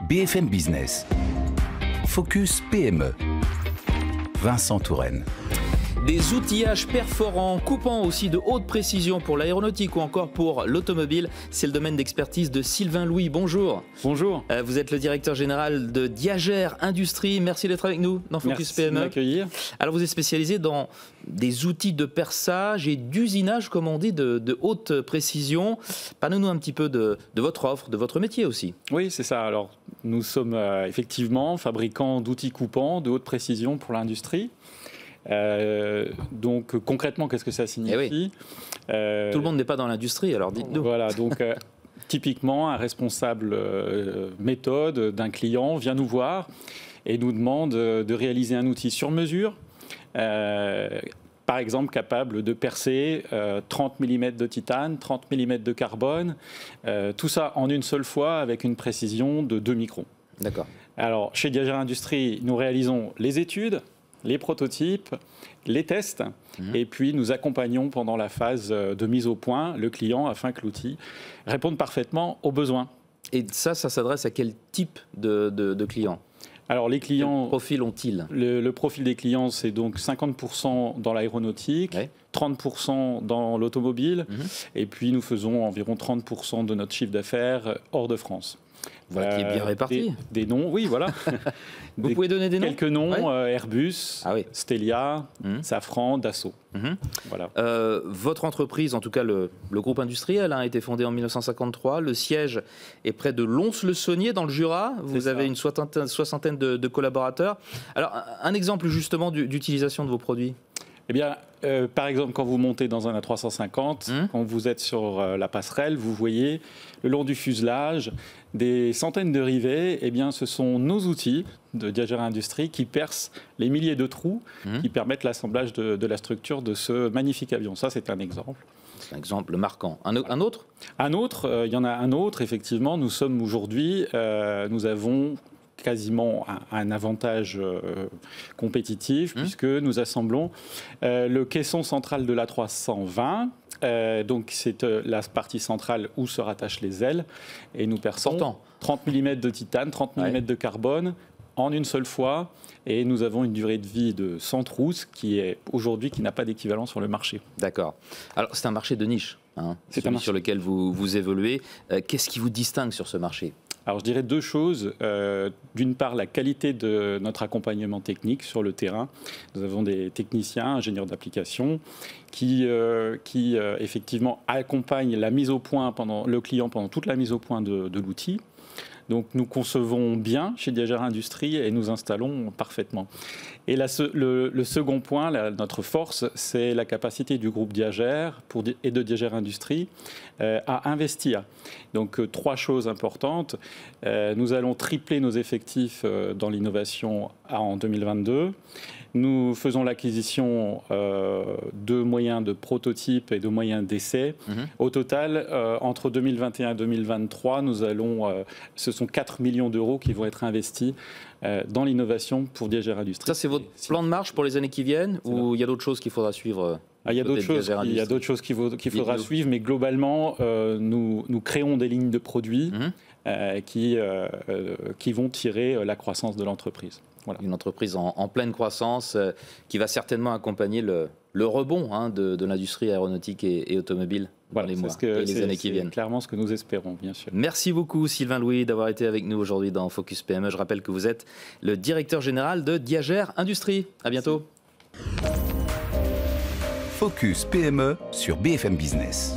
BFM Business. Focus PME. Vincent Touraine. Des outillages perforants, coupants aussi de haute précision pour l'aéronautique ou encore pour l'automobile, c'est le domaine d'expertise de Sylvain Louis. Bonjour. Bonjour. Vous êtes le directeur général de Diagère Industrie. Merci d'être avec nous dans Focus PME. Merci de m'accueillir. Alors vous êtes spécialisé dans des outils de perçage et d'usinage, comme on dit, de haute précision. Parlez-nous un petit peu de votre offre, de votre métier aussi. Oui, c'est ça. Alors, nous sommes effectivement fabricants d'outils coupants de haute précision pour l'industrie. Donc concrètement, qu'est-ce que ça signifie ? Tout le monde n'est pas dans l'industrie, alors dites-nous. Voilà, donc typiquement, un responsable méthode d'un client vient nous voir et nous demande de réaliser un outil sur mesure, par exemple capable de percer 30 mm de titane, 30 mm de carbone, tout ça en une seule fois avec une précision de 2 microns. D'accord. Alors, chez Diagère Industrie, nous réalisons les études, les prototypes, les tests, et puis nous accompagnons pendant la phase de mise au point le client afin que l'outil réponde parfaitement aux besoins. Et ça s'adresse à quel type de clients ? Alors les clients, quel profil ont-ils ? Le profil des clients, c'est donc 50% dans l'aéronautique, ouais. 30% dans l'automobile, et puis nous faisons environ 30% de notre chiffre d'affaires hors de France. Voilà, qui est bien réparti. Des noms, oui, voilà. Vous pouvez donner des noms ? Quelques noms, ouais. Airbus, Stelia, Safran, Dassault. Voilà. Votre entreprise, en tout cas le groupe industriel, a été fondé en 1953. Le siège est près de Lons-le-Saunier, dans le Jura. Vous avez une soixantaine de collaborateurs. Alors, un exemple justement d'utilisation de vos produits ? Eh bien, par exemple, quand vous montez dans un A350, quand vous êtes sur la passerelle, vous voyez le long du fuselage des centaines de rivets. Eh bien, ce sont nos outils de Diagère Industrie qui percent les milliers de trous qui permettent l'assemblage de la structure de ce magnifique avion. Ça, c'est un exemple. C'est un exemple marquant. Un autre ? Un autre, il y en a un autre, effectivement. Nous sommes aujourd'hui, nous avons quasiment un avantage compétitif puisque nous assemblons le caisson central de l'A320. Donc c'est la partie centrale où se rattachent les ailes et nous perçons 30 mm de titane, 30 mm de carbone en une seule fois et nous avons une durée de vie de 100 trousses qui est aujourd'hui qui n'a pas d'équivalent sur le marché. D'accord. Alors c'est un marché de niche, c'est celui sur lequel vous évoluez. Qu'est-ce qui vous distingue sur ce marché ? Alors je dirais deux choses. D'une part, la qualité de notre accompagnement technique sur le terrain. Nous avons des techniciens, ingénieurs d'application, qui effectivement accompagnent la mise au point le client pendant toute la mise au point de l'outil. Donc nous concevons bien chez Diagère Industrie et nous installons parfaitement. Et le second point, notre force, c'est la capacité du groupe Diagère et de Diagère Industrie à investir. Donc 3 choses importantes. Nous allons tripler nos effectifs dans l'innovation en 2022. Nous faisons l'acquisition de moyens de prototypes et de moyens d'essai. Au total, entre 2021 et 2023, ce sont 4 millions d'euros qui vont être investis dans l'innovation pour Diagère Industrie. Ça, c'est votre plan de marche pour les années qui viennent ou il y a d'autres choses qu'il faudra suivre ? Il y a d'autres choses qu'il faudra suivre, mais globalement, nous créons des lignes de produits qui vont tirer la croissance de l'entreprise. Voilà. Une entreprise en pleine croissance qui va certainement accompagner le rebond de l'industrie aéronautique et automobile dans les mois et les années qui viennent. C'est clairement ce que nous espérons, bien sûr. Merci beaucoup Sylvain Louis d'avoir été avec nous aujourd'hui dans Focus PME. Je rappelle que vous êtes le directeur général de Diagère Industrie. À bientôt. Focus PME sur BFM Business.